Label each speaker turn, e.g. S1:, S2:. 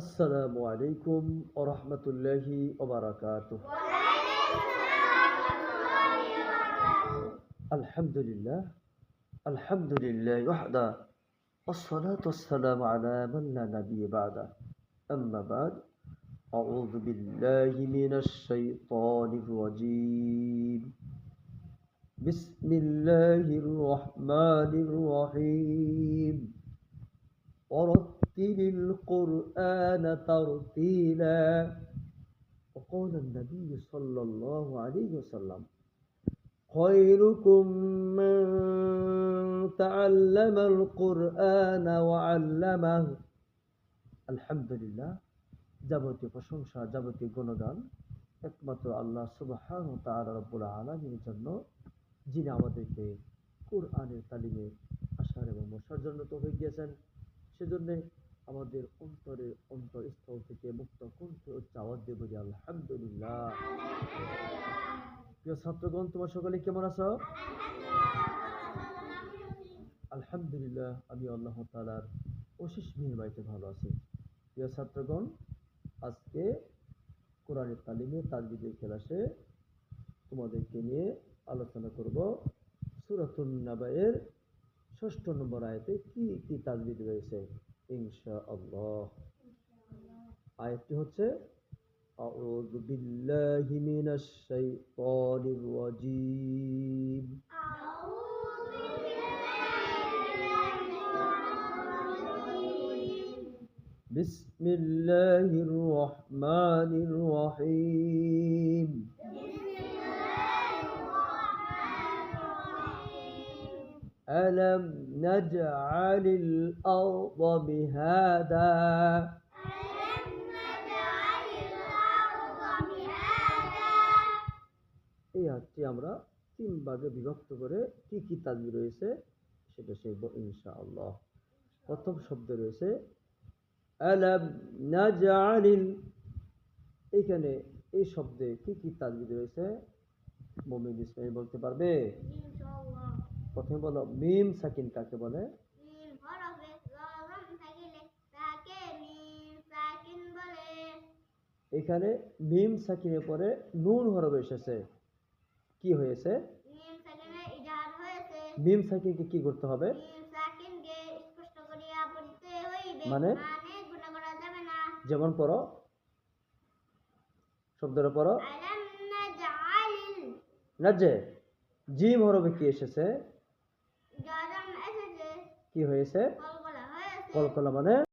S1: আসসালামু আলাইকুম ওয়া রাহমাতুল্লাহি ওয়া বারাকাতুহু। আলহামদুলিল্লাহ আলহামদুলিল্লাহি ওয়াহদা والصلاة والسلام على من لا نبي بعده أما بعد أعوذ بالله من الشيطان الرجيم بسم الله الرحمن الرحيم ورتل القرآن ترتيلا وقال النبي صلى الله عليه وسلم خيركم من تعلم القرآن وعلمه আলহামদুলিল্লাহ যাবতীয় প্রশংসা যাবতীয় গুণগান একমাত্র আল্লাহ সুবহানাহু ওয়া তাআলা রব্বুল আলামিনের জন্য, যিনি আমাদেরকে কোরআনের তালিমে আসার এবং বসার জন্য তৌফিক দিয়েছেন। সেজন্য আমাদের অন্তরের অন্তরস্থল থেকে মুক্ত কণ্ঠে উচ্চ আওয়াজ দিয়ে বলি আলহামদুলিল্লাহ। প্রিয় ছাত্রগণ, তোমার সকলে কেমন আছো? আলহামদুলিল্লাহ, আমি আল্লাহ তাআলার অশেষ মেহেরবানিতে ভালো আছি। প্রিয় ছাত্রগণ, আজকে কোরআনের তালিমে তাজবিদের ক্লাসে তোমাদেরকে নিয়ে আলোচনা করব সূরাতুন নাবায়ের ৬ষ্ঠ নম্বর আয়াতে কি কি তাজবিদ রয়েছে ইনশাআল্লাহ। আয়াতটি হচ্ছে আউযু বিল্লাহি মিনাশ শাইতানির রাজীম বিসমিল্লাহির রহমানির রহিম ألم نجعل الأرض مهادا এই আয়াতটি আমরা তিন ভাগে বিভক্ত করে কি কি তাজবিদ রয়েছে সেটা শিখব ইনশাআল্লাহ। প্রথম শব্দ রয়েছে আলাম নাজআলিল। এখানে এই শব্দে কি কি তাজবিদ রয়েছে মুমিন ইসমাইল বলতে পারবে? ইনশাআল্লাহ। প্রথমে বলো মিম সাকিন কাকে বলে? মিম হরফে গরম থাকিলে তাকে মিম সাকিন বলে। এখানে মিম সাকিনের পরে নুন হরফ এসেছে, কি হয়েছে? মিম সাকিনে ইজহার হয়েছে। মিম সাকিনকে কি করতে হবে? মিম সাকিনকে স্পষ্ট করিয়া পড়তে হইবে, মানে গুণা করা যাবে না। যেমন পড়ো, শব্দটা পড়ো। আলাম নাজআলিল। নাজে জিম হরফে কি এসেছে? গরম এসেছে। কি হয়েছে? কলকলা হয়েছে। কলকলা মানে